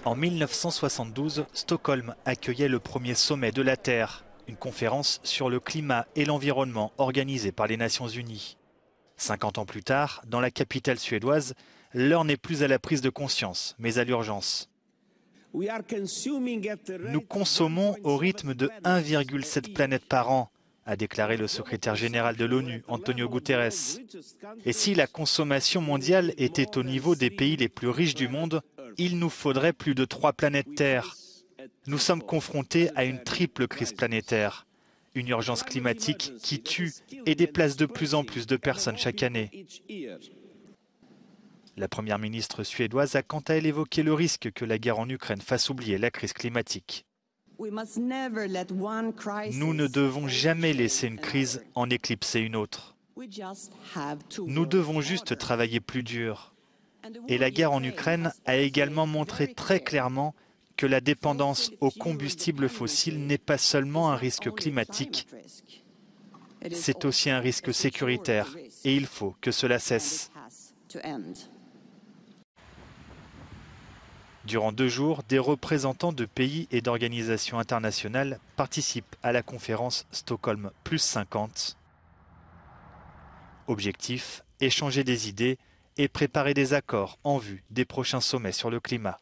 En 1972, Stockholm accueillait le premier sommet de la Terre, une conférence sur le climat et l'environnement organisée par les Nations Unies. 50 ans plus tard, dans la capitale suédoise, l'heure n'est plus à la prise de conscience, mais à l'urgence. Nous consommons au rythme de 1,7 planètes par an, a déclaré le secrétaire général de l'ONU, Antonio Guterres. Et si la consommation mondiale était au niveau des pays les plus riches du monde, il nous faudrait plus de 3 planètes Terre. Nous sommes confrontés à une triple crise planétaire, une urgence climatique qui tue et déplace de plus en plus de personnes chaque année. La première ministre suédoise a quant à elle évoqué le risque que la guerre en Ukraine fasse oublier la crise climatique. Nous ne devons jamais laisser une crise en éclipser une autre. Nous devons juste travailler plus dur. Et la guerre en Ukraine a également montré très clairement que la dépendance aux combustibles fossiles n'est pas seulement un risque climatique, c'est aussi un risque sécuritaire et il faut que cela cesse. Durant 2 jours, des représentants de pays et d'organisations internationales participent à la conférence Stockholm + 50. Objectif, échanger des idées et préparer des accords en vue des prochains sommets sur le climat.